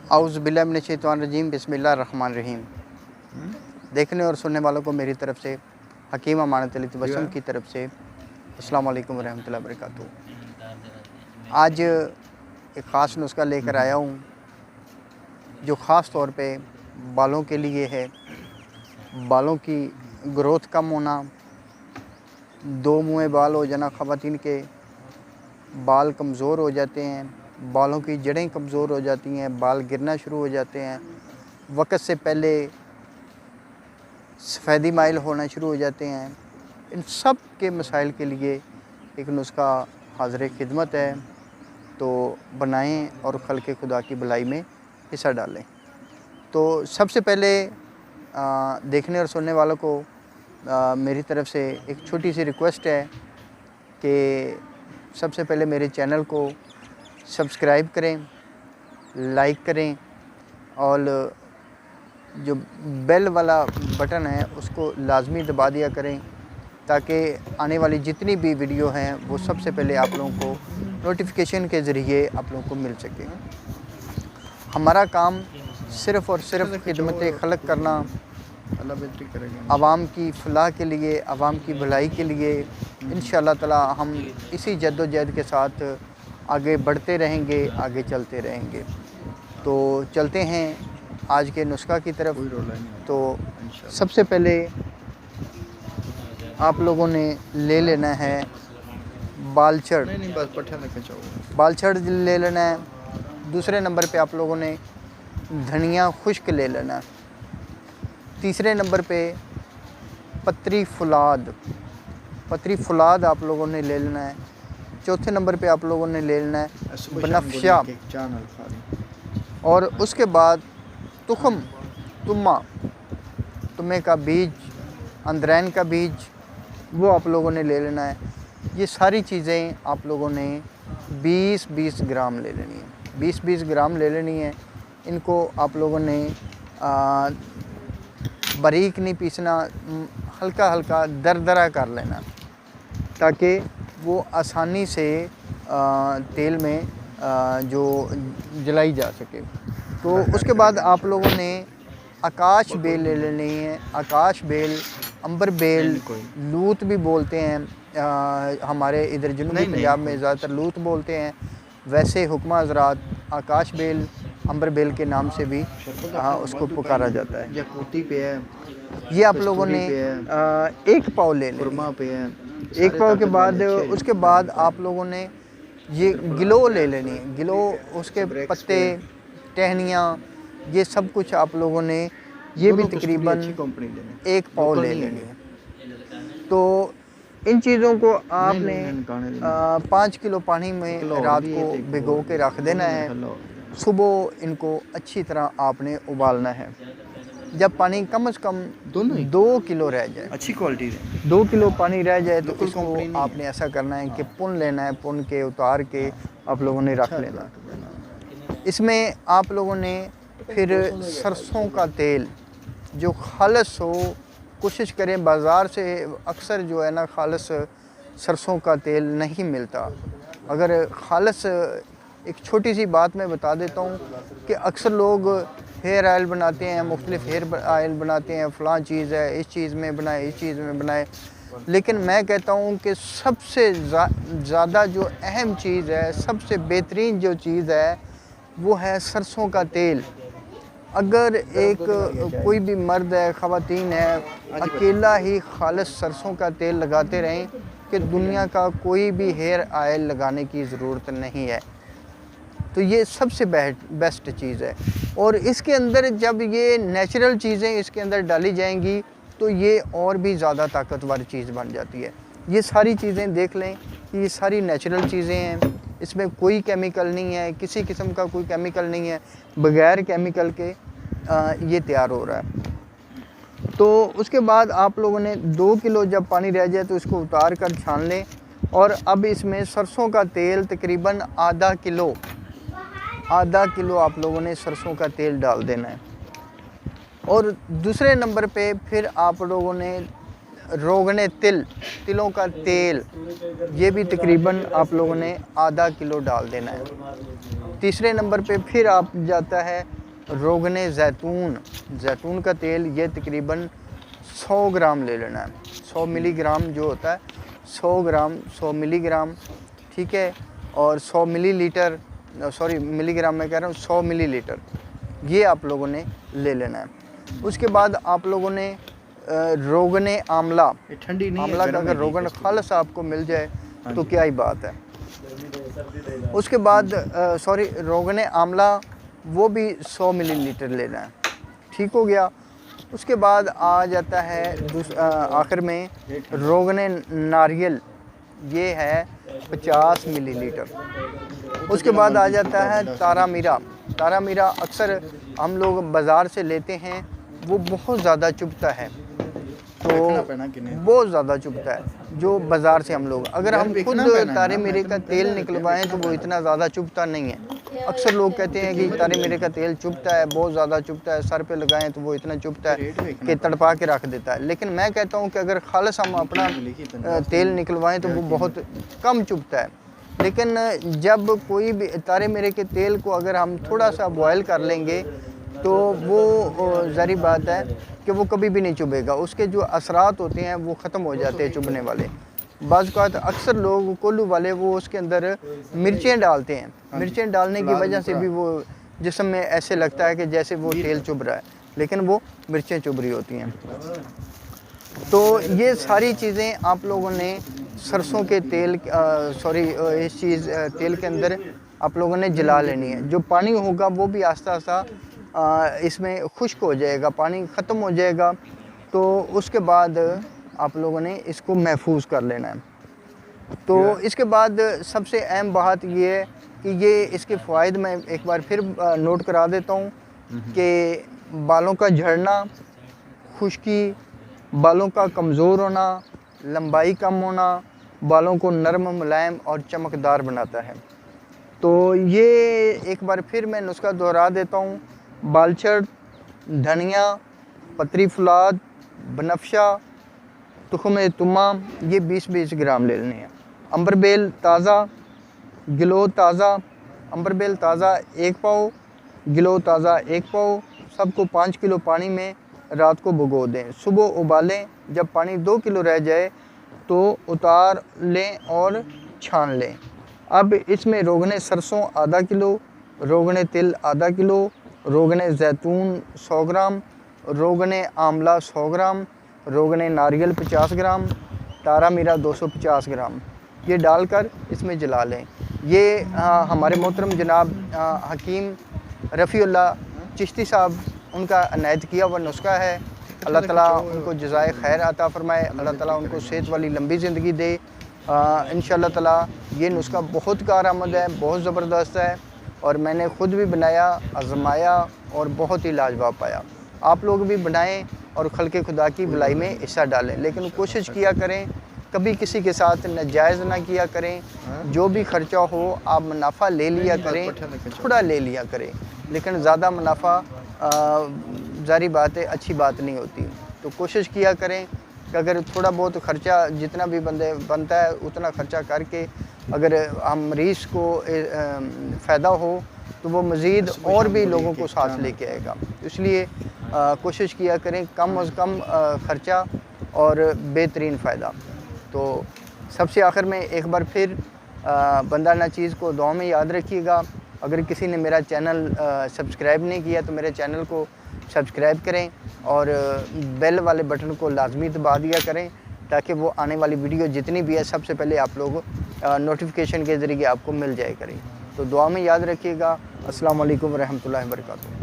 औज़ु बिल्लाहि मिनश शैतानिर रजीम बिस्मिल्लाहिर रहमानिर रहीम। देखने और सुनने वालों को मेरी तरफ से हकीम अमानत अली तबस्सुम की तरफ से अस्सलाम वालेकुम व रहमतुल्लाहि व बरकातुहू। आज एक ख़ास नुस्ख़ा लेकर आया हूँ जो ख़ास तौर पे बालों के लिए है। बालों की ग्रोथ कम होना, दो मुँहे बाल हो जाना, ख़वातीन के बाल कमज़ोर हो जाते हैं, बालों की जड़ें कमज़ोर हो जाती हैं, बाल गिरना शुरू हो जाते हैं, वक़्त से पहले सफ़ेदी माइल होना शुरू हो जाते हैं। इन सब के मसाइल के लिए एक नुस्ख़ा हाज़िर खिदमत है, तो बनाएं और खल्क़ खुदा की भलाई में हिस्सा डालें। तो सबसे पहले देखने और सुनने वालों को मेरी तरफ़ से एक छोटी सी रिक्वेस्ट है कि सबसे पहले मेरे चैनल को सब्सक्राइब करें, लाइक करें और जो बेल वाला बटन है उसको लाज़मी दबा दिया करें ताकि आने वाली जितनी भी वीडियो हैं वो सबसे पहले आप लोगों को नोटिफिकेशन के ज़रिए आप लोगों को मिल सके। हमारा काम सिर्फ़ और सिर्फ खिदमत खल्क़ करना, अल्लाह बेहतरी करेगा। आवाम की फ़लाह के लिए, आवाम की भलाई के लिए इंशाअल्लाह ताला हम इसी जद्दोजहद के साथ आगे बढ़ते रहेंगे, आगे चलते रहेंगे। तो चलते हैं आज के नुस्ख़ा की तरफ। तो सबसे पहले आप लोगों ने ले लेना है बालचड़। नहीं बस पट्ठा लेके जाओ। बालचड़ ले लेना है। दूसरे नंबर पे आप लोगों ने धनिया खुश्क ले लेना है। तीसरे नंबर पे पतरी फुलाद आप लोगों ने ले लेना है। चौथे नंबर पे आप लोगों ने ले लेना है बनफशा, और उसके बाद तुम्मे का बीज, अंदरैन का बीज, वो आप लोगों ने ले लेना है। ये सारी चीज़ें आप लोगों ने 20-20 ग्राम ले लेनी है। 20-20 ग्राम ले लेनी है। इनको आप लोगों ने बारीक नहीं पीसना, हल्का हल्का दरदरा कर लेना ताकि वो आसानी से तेल में जो जलाई जा सके। तो उसके बाद आप लोगों ने आकाश बेल ले लेनी है। आकाश बेल, अंबर बेल, लूत भी बोलते हैं, हमारे इधर जनूबी पंजाब में ज़्यादातर लूत बोलते हैं। वैसे हुक्मा हज़रात आकाश बेल, अंबर बेल के नाम से भी उसको पुकारा जाता है। यकूती पे है, ये आप लोगों ने एक पाव ले लेना पे है। एक पाव के बाद उसके बाद आप लोगों ने ये गिलो ले लेनी है। गिलो, उसके पत्ते, टहनियाँ, ये सब कुछ आप लोगों ने ये भी तकरीबन एक पाव ले लेनी है। तो इन चीज़ों को आपने 5 किलो पानी में रात को भिगो के रख देना है। सुबह इनको अच्छी तरह आपने उबालना है। जब पानी कम से कम 2 किलो रह जाए, अच्छी क्वालिटी है, 2 किलो पानी रह जाए तो इसको आपने ऐसा करना है कि पुन लेना है। पुन के उतार के आप लोगों ने रख लेना। इसमें आप लोगों ने फिर सरसों का तेल जो खालिस हो, कोशिश करें बाज़ार से अक्सर जो है ना खालिस सरसों का तेल नहीं मिलता। अगर खालिस, एक छोटी सी बात मैं बता देता हूँ कि अक्सर लोग हेयर ऑयल बनाते हैं, मुख्तलिफ हेयर ऑयल बनाते हैं, फ़लाँ चीज़ है, इस चीज़ में बनाए, इस चीज़ में बनाए। लेकिन मैं कहता हूँ कि सबसे ज़्यादा जो अहम चीज़ है, सबसे बेहतरीन जो चीज़ है वो है सरसों का तेल। अगर एक कोई भी मर्द है, ख़वातीन है, अकेला ही खालिस सरसों का तेल लगाते रहें कि दुनिया का कोई भी हेयर ऑयल लगाने की ज़रूरत नहीं है। तो ये सबसे बेस्ट चीज़ है। और इसके अंदर जब ये नेचुरल चीज़ें इसके अंदर डाली जाएंगी तो ये और भी ज़्यादा ताकतवर चीज़ बन जाती है। ये सारी चीज़ें देख लें कि ये सारी नेचुरल चीज़ें हैं, इसमें कोई केमिकल नहीं है, किसी किस्म का कोई केमिकल नहीं है, बग़ैर केमिकल के ये तैयार हो रहा है। तो उसके बाद आप लोगों ने 2 किलो जब पानी रह जाए तो इसको उतार कर छान लें। और अब इसमें सरसों का तेल तकरीबन आधा किलो आप लोगों ने सरसों का तेल डाल देना है। और दूसरे नंबर पे फिर आप लोगों ने रोगने तिलों का तेल, ये भी तकरीबन आप लोगों ने आधा किलो डाल देना है। तीसरे नंबर पे फिर आप जाता है रोगने ज़ैतून का तेल, ये तकरीबन 100 ग्राम ले लेना है। 100 मिलीग्राम जो होता है, 100 ग्राम 100 मिलीग्राम, ठीक है। और 100 मिलीलीटर, सॉरी मिलीग्राम मैं कह रहा हूँ, 100 मिलीलीटर ये आप लोगों ने ले लेना है। उसके बाद आप लोगों ने रोगने आमला, ये ठंडी नहीं है, आमला का गर्म अगर है रोगन जी। खालस आपको मिल जाए तो जी। क्या ही बात है। उसके बाद सॉरी रोगने आमला वो भी 100 मिलीलीटर लेना है, ठीक हो गया। उसके बाद आ जाता है आखिर में रोगने नारियल, ये है 50 मिलीलीटर। उसके बाद आ जाता है तारा मीरा। तारा मीरा अक्सर हम लोग बाज़ार से लेते हैं, वो बहुत ज़्यादा चुभता है, रखना पैना कि नहीं? बहुत ज़्यादा चुभता है जो बाज़ार से हम लोग, अगर हम खुद रखना पैना है तारे ना, मीरे मैं का तो तेल पहले निकलवाएं तो वो इतना ज़्यादा चुभता नहीं है। अक्सर लोग कहते हैं कि तारे मीरे का तेल चुभता है, बहुत ज़्यादा चुभता है, सर पे लगाएं तो वो इतना चुभता है रेट देखना कि तड़पा के रख देता है। लेकिन मैं कहता हूँ कि अगर खालस हम अपना तेल निकलवाएं तो वो बहुत कम चुभता है। लेकिन जब कोई भी तारे मीरे के तेल को अगर हम थोड़ा सा बॉयल कर लेंगे तो वो ज़ाहिर बात है कि वो कभी भी नहीं चुभेगा, उसके जो असरात होते हैं वो ख़त्म हो जाते हैं चुभने वाले। बाज़ औक़ात अक्सर लोग कोल्लू वाले वो उसके अंदर मिर्चें डालते हैं, मिर्चें डालने की वजह से भी वो जिस्म में ऐसे लगता है कि जैसे वो तेल चुभ रहा है, लेकिन वो मिर्चें चुभ रही होती हैं। तो ये सारी चीज़ें आप लोगों ने सरसों के तेल इस चीज़ तेल के अंदर आप लोगों ने जला लेनी है। जो पानी होगा वो भी आस्ता आस्ता इसमें खुश्क हो जाएगा, पानी ख़त्म हो जाएगा। तो उसके बाद आप लोगों ने इसको महफूज कर लेना है। तो इसके बाद सबसे अहम बात ये है कि ये इसके फ़वाइद मैं एक बार फिर नोट करा देता हूँ कि बालों का झड़ना, खुश्की, बालों का कमज़ोर होना, लंबाई कम होना, बालों को नरम, मुलायम और चमकदार बनाता है। तो ये एक बार फिर मैं नुस्खा दोहरा देता हूँ। बालचड़, धनिया, पतरी फुलाद, बनफशा, तुख़्म तुमा, ये 20-20 ग्राम ले लेने हैं। अंबरबेल ताज़ा, गिलो ताज़ा, अंबरबेल ताज़ा 1 पाव, गिलो ताज़ा 1 पाव, सबको 5 किलो पानी में रात को भिगो दें। सुबह उबालें, जब पानी 2 किलो रह जाए तो उतार लें और छान लें। अब इसमें रोगने सरसों आधा किलो, रोगने तिल आधा किलो, रोगने ज़ैतून 100 ग्राम, रोगने आमला 100 ग्राम, रोगने नारियल 50 ग्राम, तारा मीरा 250 ग्राम, ये डालकर इसमें जला लें। ये हमारे मोहतरम जनाब हकीम रफ़ीउल्लाह चिश्ती साहब उनका अनायत किया हुआ नुस्खा है। अल्लाह ताला उनको जज़ाए खैर अता फ़रमाए, अल्लाह ताला उनको सेहत वाली लंबी ज़िंदगी दे। इंशाअल्लाह ताला ये नुस्खा बहुत कारआमद है, बहुत ज़बरदस्त है और मैंने ख़ुद भी बनाया, आज़माया और बहुत ही लाजवाब पाया। आप लोग भी बनाएं और खल्क़े खुदा की भलाई में हिस्सा डालें, लेकिन कोशिश किया करें कभी किसी के साथ नाजायज़ ना किया करें। जो भी ख़र्चा हो आप मुनाफा ले लिया करें, थोड़ा ले लिया करें, लेकिन ज़्यादा मुनाफा ज़ाहिर बात है अच्छी बात नहीं होती। तो कोशिश किया करें कि अगर थोड़ा बहुत ख़र्चा जितना भी बनता है उतना ख़र्चा करके अगर हम मरीज़ को फ़ायदा हो तो वो मज़ीद और भी लोगों को साथ लेके आएगा। इसलिए कोशिश किया करें कम अज़ कम ख़र्चा और बेहतरीन फ़ायदा। तो सबसे आखिर में एक बार फिर बंदा ना चीज़ को दुआ में याद रखिएगा। अगर किसी ने मेरा चैनल सब्सक्राइब नहीं किया तो मेरे चैनल को सब्सक्राइब करें और बेल वाले बटन को लाजमी दबा दिया करें ताकि वो आने वाली वीडियो जितनी भी है सबसे पहले आप लोग नोटिफिकेशन के ज़रिए आपको मिल जाए करें। तो दुआ में याद रखिएगा। अस्सलाम वालेकुम रहमतुल्लाहि व बरकातुहू।